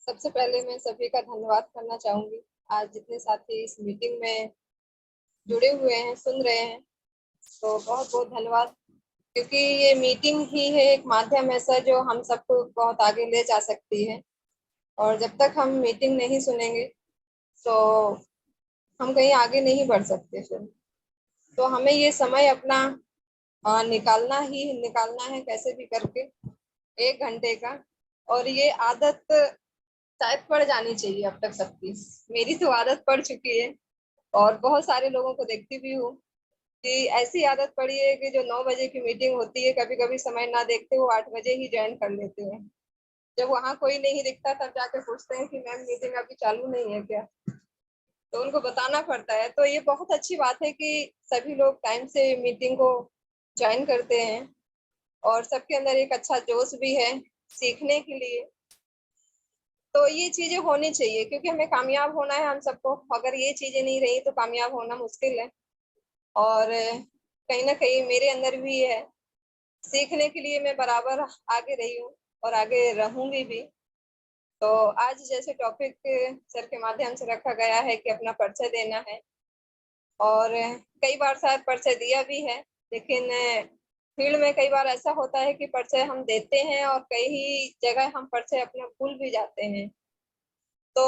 सबसे पहले मैं सभी का धन्यवाद करना चाहूंगी। आज जितने साथी इस मीटिंग में जुड़े हुए हैं, सुन रहे हैं, तो बहुत बहुत धन्यवाद। क्योंकि ये मीटिंग ही है एक माध्यम ऐसा जो हम सबको बहुत आगे ले जा सकती है। और जब तक हम मीटिंग नहीं सुनेंगे तो हम कहीं आगे नहीं बढ़ सकते। फिर तो हमें ये समय अपना निकालना है कैसे भी करके, 1 घंटे का। और ये आदत शायद पड़ जानी चाहिए अब तक सबकी। मेरी तो आदत पड़ चुकी है और बहुत सारे लोगों को देखती भी हूँ कि ऐसी आदत पड़ी है कि जो 9 बजे की मीटिंग होती है, कभी कभी समय ना देखते वो 8 बजे ही ज्वाइन कर लेते हैं। जब वहाँ कोई नहीं दिखता तब जाके पूछते हैं कि मैम मीटिंग अभी चालू नहीं है क्या। तो उनको बताना पड़ता है। तो ये बहुत अच्छी बात है कि सभी लोग टाइम से मीटिंग को ज्वाइन करते हैं और सबके अंदर एक अच्छा जोश भी है सीखने के लिए। तो ये चीजें होनी चाहिए क्योंकि हमें कामयाब होना है हम सबको। अगर ये चीजें नहीं रही तो कामयाब होना मुश्किल है। और कहीं ना कहीं मेरे अंदर भी है, सीखने के लिए मैं बराबर आगे रही हूँ और आगे रहूंगी भी। तो आज जैसे टॉपिक सर के माध्यम से रखा गया है कि अपना परिचय देना है। और कई बार शायद परिचय दिया भी है, लेकिन फील्ड में कई बार ऐसा होता है कि परिचय हम देते हैं और कई जगह हम परिचय अपना भूल भी जाते हैं। तो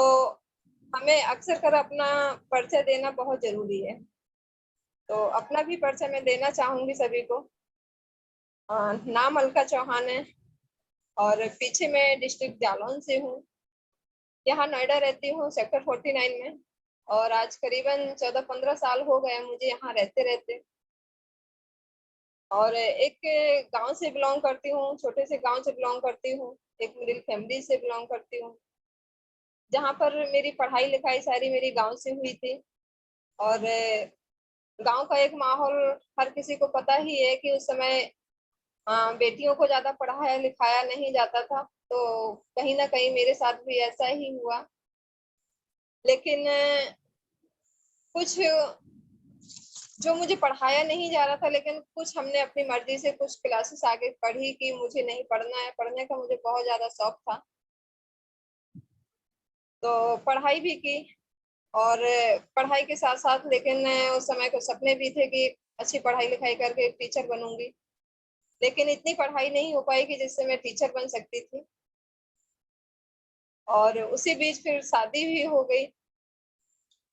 हमें अक्सर कर अपना परिचय देना बहुत जरूरी है। तो अपना भी परिचय मैं देना चाहूंगी सभी को। नाम अलका चौहान है और पीछे मैं डिस्ट्रिक्ट जालौन से हूँ। यहाँ नोएडा रहती हूँ, सेक्टर 49 में। और आज करीबन 14-15 साल हो गए मुझे यहाँ रहते रहते। और एक गांव से बिलोंग करती हूँ, छोटे से गांव से बिलोंग करती हूँ। एक मिडिल फैमिली से बिलोंग करती हूँ, जहाँ पर मेरी पढ़ाई लिखाई सारी मेरी गांव से हुई थी। और गांव का एक माहौल हर किसी को पता ही है कि उस समय बेटियों को ज्यादा पढ़ाया लिखाया नहीं जाता था। तो कहीं ना कहीं मेरे साथ भी ऐसा ही हुआ। लेकिन कुछ जो मुझे पढ़ाया नहीं जा रहा था, लेकिन कुछ हमने अपनी मर्जी से कुछ क्लासेस आगे पढ़ी कि मुझे नहीं पढ़ना है। पढ़ने का मुझे बहुत ज्यादा शौक था, तो पढ़ाई भी की। और पढ़ाई के साथ साथ लेकिन उस समय को सपने भी थे कि अच्छी पढ़ाई लिखाई करके एक टीचर बनूंगी। लेकिन इतनी पढ़ाई नहीं हो पाई कि जिससे मैं टीचर बन सकती थी। और उसी बीच फिर शादी भी हो गई।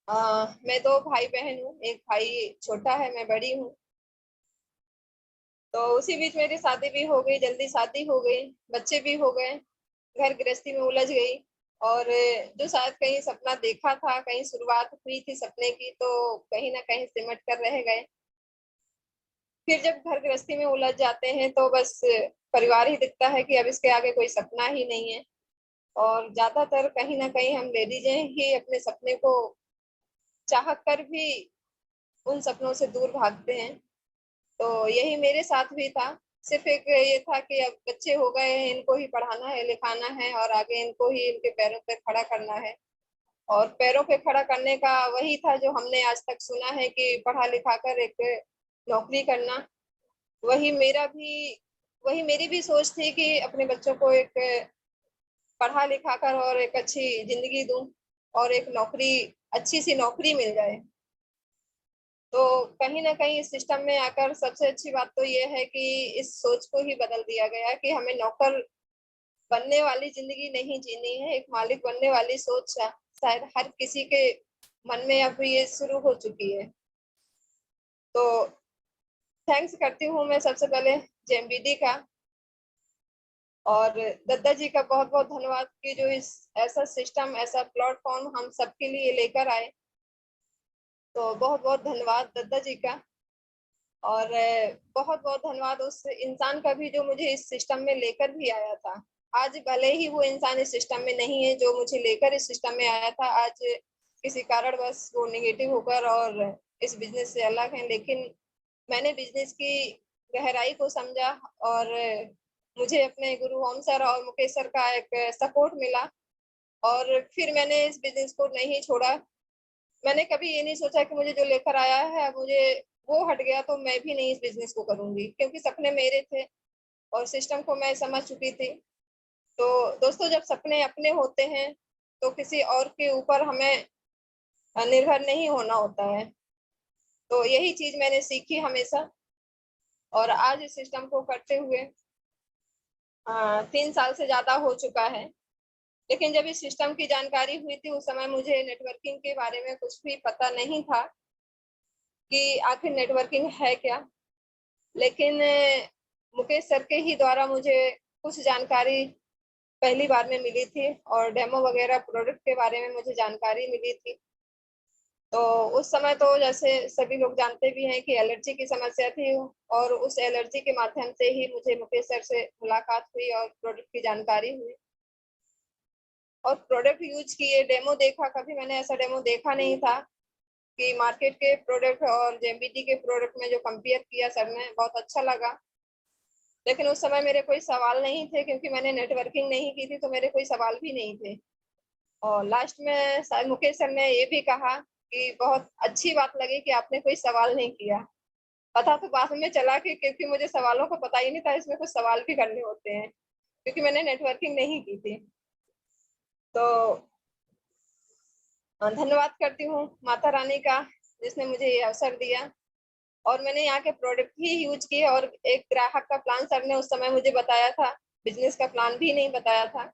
मैं 2 भाई बहन हूँ, एक भाई छोटा है, मैं बड़ी हूँ। तो उसी बीच मेरी शादी भी हो गई, जल्दी शादी हो गई, बच्चे भी हो गए, घर गृहस्थी में उलझ गई। और जो शायद कहीं सपना देखा था, कहीं शुरुआत हुई थी सपने की, तो कहीं ना कहीं सिमट कर रह गए। फिर जब घर गृहस्थी में उलझ जाते हैं तो बस परिवार ही दिखता है कि अब इसके आगे कोई सपना ही नहीं है। और ज्यादातर कहीं ना कहीं हम लेडीजें ही अपने सपने को चाह कर भी उन सपनों से दूर भागते हैं। तो यही मेरे साथ भी था। सिर्फ एक ये था कि अब बच्चे हो गए हैं, इनको ही पढ़ाना है लिखाना है और आगे इनको ही इनके पैरों पे खड़ा करना है। और पैरों पे खड़ा करने का वही था जो हमने आज तक सुना है कि पढ़ा लिखा कर एक नौकरी करना। वही मेरा भी वही मेरी भी सोच थी कि अपने बच्चों को एक पढ़ा लिखा कर और एक अच्छी जिंदगी दूं और एक नौकरी, अच्छी सी नौकरी मिल जाए। तो कहीं ना कहीं इस सिस्टम में आकर सबसे अच्छी बात तो ये है कि इस सोच को ही बदल दिया गया कि हमें नौकर बनने वाली जिंदगी नहीं जीनी है, एक मालिक बनने वाली सोच शायद हर किसी के मन में अब ये शुरू हो चुकी है। तो थैंक्स करती हूँ मैं सबसे पहले जेएमबीडी का और दद्दा जी का बहुत बहुत धन्यवाद कि जो इस ऐसा सिस्टम, ऐसा प्लेटफॉर्म हम सबके लिए लेकर आए। तो बहुत बहुत धन्यवाद दद्दा जी का। और बहुत बहुत धन्यवाद उस इंसान का भी जो मुझे इस सिस्टम में लेकर भी आया था। आज भले ही वो इंसान इस सिस्टम में नहीं है जो मुझे लेकर इस सिस्टम में आया था, आज किसी कारण बस वो निगेटिव होकर और इस बिजनेस से अलग है। लेकिन मैंने बिजनेस की गहराई को समझा और मुझे अपने गुरु ओम सर और मुकेश सर का एक सपोर्ट मिला। और फिर मैंने इस बिजनेस को नहीं छोड़ा। मैंने कभी ये नहीं सोचा कि मुझे जो लेकर आया है मुझे वो हट गया तो मैं भी नहीं इस बिजनेस को करूंगी, क्योंकि सपने मेरे थे और सिस्टम को मैं समझ चुकी थी। तो दोस्तों, जब सपने अपने होते हैं तो किसी और के ऊपर हमें निर्भर नहीं होना होता है। तो यही चीज मैंने सीखी हमेशा, और आज इस सिस्टम को करते हुए 3 साल से ज्यादा हो चुका है। लेकिन जब इस सिस्टम की जानकारी हुई थी, उस समय मुझे नेटवर्किंग के बारे में कुछ भी पता नहीं था कि आखिर नेटवर्किंग है क्या। लेकिन मुकेश सर के ही द्वारा मुझे कुछ जानकारी पहली बार में मिली थी, और डेमो वगैरह प्रोडक्ट के बारे में मुझे जानकारी मिली थी। तो उस समय तो जैसे सभी लोग जानते भी हैं कि एलर्जी की समस्या थी, और उस एलर्जी के माध्यम से ही मुझे मुकेश सर से मुलाकात हुई और प्रोडक्ट की जानकारी हुई और प्रोडक्ट यूज किए, डेमो देखा। कभी मैंने ऐसा डेमो देखा नहीं था कि मार्केट के प्रोडक्ट और जेएमबीटी के प्रोडक्ट में जो कंपेयर किया सर ने, बहुत अच्छा लगा। लेकिन उस समय मेरे कोई सवाल नहीं थे, क्योंकि मैंने नेटवर्किंग नहीं की थी, तो मेरे कोई सवाल भी नहीं थे। और लास्ट में मुकेश सर ने ये भी कहा कि बहुत अच्छी बात लगी कि आपने कोई सवाल नहीं किया। पता तो बाद में चला कि क्योंकि मुझे सवालों का पता ही नहीं था, इसमें कुछ सवाल भी करने होते हैं, क्योंकि मैंने नेटवर्किंग नहीं की थी। तो धन्यवाद करती हूँ माता रानी का, जिसने मुझे ये अवसर दिया। और मैंने यहाँ के प्रोडक्ट ही यूज किए, और एक ग्राहक का प्लान सर ने उस समय मुझे बताया था, बिजनेस का प्लान भी नहीं बताया था।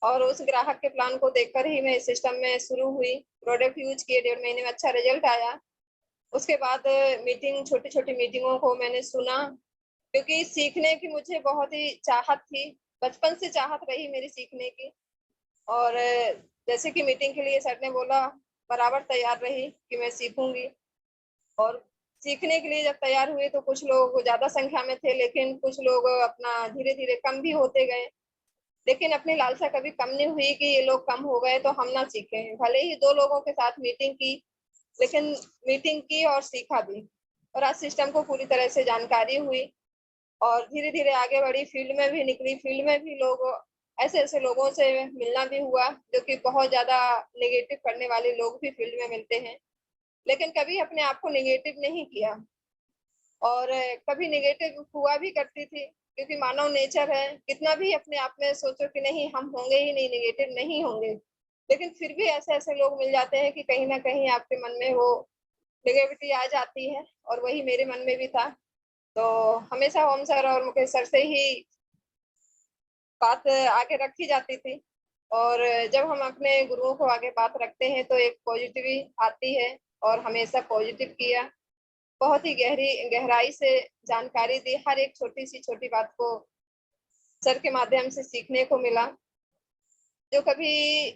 और उस ग्राहक के प्लान को देखकर ही मैं इस सिस्टम में शुरू हुई। प्रोडक्ट यूज किए, 1.5 महीने में अच्छा रिजल्ट आया। उसके बाद मीटिंग, छोटी छोटी मीटिंगों को मैंने सुना, क्योंकि सीखने की मुझे बहुत ही चाहत थी, बचपन से चाहत रही मेरी सीखने की। और जैसे कि मीटिंग के लिए सर ने बोला, बराबर तैयार रही कि मैं सीखूंगी। और सीखने के लिए जब तैयार हुए तो कुछ लोग ज्यादा संख्या में थे, लेकिन कुछ लोग अपना धीरे धीरे कम भी होते गए। लेकिन अपनी लालसा कभी कम नहीं हुई कि ये लोग कम हो गए तो हम ना सीखें। भले ही 2 लोगों के साथ मीटिंग की, लेकिन मीटिंग की और सीखा भी, और आज सिस्टम को पूरी तरह से जानकारी हुई और धीरे धीरे आगे बढ़ी। फील्ड में भी निकली, फील्ड में भी लोग, ऐसे ऐसे लोगों से मिलना भी हुआ जो कि बहुत ज्यादा नेगेटिव करने वाले लोग भी फील्ड में मिलते हैं, लेकिन कभी अपने आप को नेगेटिव नहीं किया। और कभी नेगेटिव हुआ भी करती थी, क्योंकि मानव नेचर है, कितना भी अपने आप में सोचो कि नहीं हम होंगे ही नहीं, नेगेटिव नहीं होंगे, लेकिन फिर भी ऐसे ऐसे लोग मिल जाते हैं कि कहीं ना कहीं आपके मन में वो नेगेटिविटी आ जाती है, और वही मेरे मन में भी था। तो हमेशा ओम सर और मुकेश सर से ही बात आगे रखी जाती थी। और जब हम अपने गुरुओं को आगे बात रखते हैं तो एक पॉजिटिव आती है, और हमेशा पॉजिटिव किया। बहुत ही गहराई से जानकारी दी, हर एक छोटी बात को सर के माध्यम से सीखने को मिला, जो कभी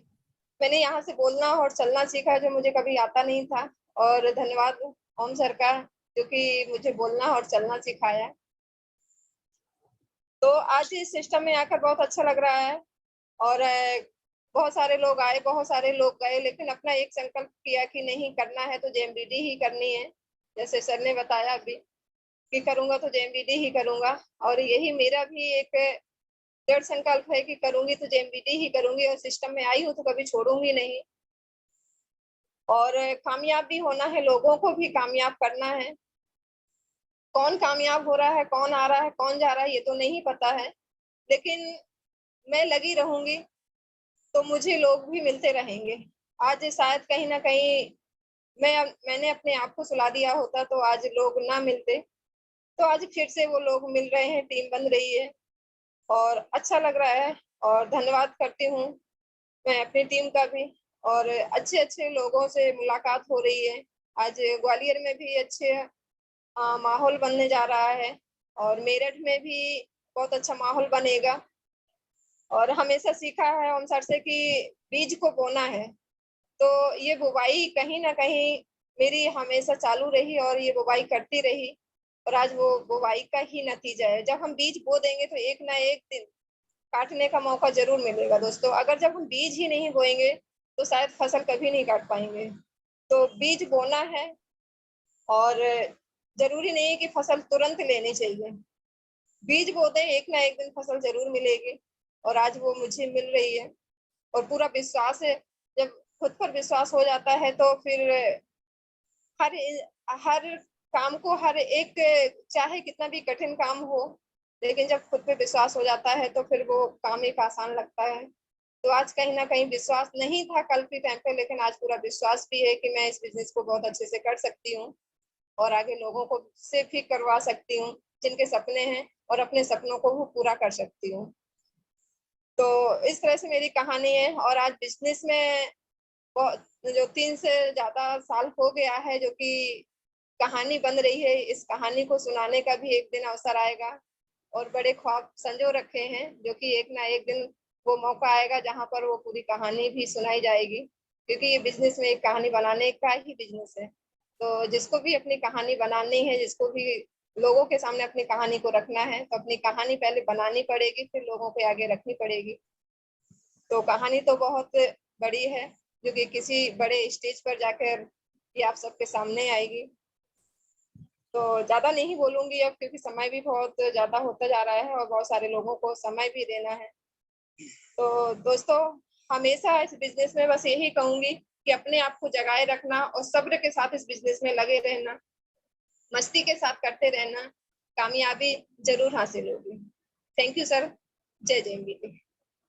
मैंने यहाँ से बोलना और चलना सीखा, जो मुझे कभी आता नहीं था। और धन्यवाद ओम सर का, जो कि मुझे बोलना और चलना सिखाया। तो आज इस सिस्टम में आकर बहुत अच्छा लग रहा है। और बहुत सारे लोग आए, बहुत सारे लोग गए, लेकिन अपना एक संकल्प किया कि नहीं, करना है तो जेएमबीडी ही करनी है। जैसे सर ने बताया अभी कि करूंगा तो जेएमबीडी ही करूंगा, और यही मेरा भी एक दृढ़ संकल्प है कि करूंगी तो जेएमबीडी ही करूंगी, और सिस्टम में आई हूँ तो कभी छोड़ूंगी नहीं। और कामयाब भी होना है, लोगों को भी कामयाब करना है। कौन कामयाब हो रहा है, कौन आ रहा है, कौन जा रहा है, ये तो नहीं पता है, लेकिन मैं लगी रहूंगी तो मुझे लोग भी मिलते रहेंगे। आज शायद कहीं ना कहीं मैंने अपने आप को सुला दिया होता तो आज लोग ना मिलते, तो आज फिर से वो लोग मिल रहे हैं, टीम बन रही है, और अच्छा लग रहा है। और धन्यवाद करती हूँ मैं अपनी टीम का भी। और अच्छे अच्छे लोगों से मुलाकात हो रही है। आज ग्वालियर में भी अच्छे माहौल बनने जा रहा है, और मेरठ में भी बहुत अच्छा माहौल बनेगा। और हमेशा सीखा है हम सर से कि बीज को बोना है, तो ये बुवाई कहीं ना कहीं मेरी हमेशा चालू रही, और ये बुवाई करती रही। और आज वो बुवाई का ही नतीजा है। जब हम बीज बो देंगे तो एक ना एक दिन काटने का मौका जरूर मिलेगा दोस्तों। अगर जब हम बीज ही नहीं बोएंगे तो शायद फसल कभी नहीं काट पाएंगे। तो बीज बोना है, और जरूरी नहीं है कि फसल तुरंत लेनी चाहिए। बीज बोते एक ना एक दिन फसल जरूर मिलेगी, और आज वो मुझे मिल रही है। और पूरा विश्वास है, जब खुद पर विश्वास हो जाता है तो फिर हर हर काम को, हर एक, चाहे कितना भी कठिन काम हो, लेकिन जब खुद पे विश्वास हो जाता है तो फिर वो काम एक आसान लगता है। तो आज कहीं ना कहीं विश्वास नहीं था कल के टाइम पे, लेकिन आज पूरा विश्वास भी है कि मैं इस बिजनेस को बहुत अच्छे से कर सकती हूँ और आगे लोगों को से भी करवा सकती हूँ जिनके सपने हैं, और अपने सपनों को भी पूरा कर सकती हूँ। तो इस तरह से मेरी कहानी है। और आज बिजनेस में जो 3 से ज्यादा साल हो गया है, जो कि कहानी बन रही है, इस कहानी को सुनाने का भी एक दिन अवसर आएगा और बड़े ख्वाब संजो रखे हैं, जो कि एक ना एक दिन वो मौका आएगा जहां पर वो पूरी कहानी भी सुनाई जाएगी, क्योंकि ये बिजनेस में एक कहानी बनाने का ही बिजनेस है। तो जिसको भी अपनी कहानी बनानी है, जिसको भी लोगों के सामने अपनी कहानी को रखना है, तो अपनी कहानी पहले बनानी पड़ेगी, फिर लोगों के आगे रखनी पड़ेगी। तो कहानी तो बहुत बड़ी है, जो कि किसी बड़े स्टेज पर जाकर ये आप सबके सामने आएगी। तो ज्यादा नहीं बोलूंगी अब, क्योंकि समय भी बहुत ज्यादा होता जा रहा है और बहुत सारे लोगों को समय भी देना है। तो दोस्तों, हमेशा इस बिजनेस में बस यही कहूंगी कि अपने आप को जगाए रखना और सब्र के साथ इस बिजनेस में लगे रहना, मस्ती के साथ करते रहना, कामयाबी जरूर हासिल होगी। Thank you sir. जय जय एमबीटी।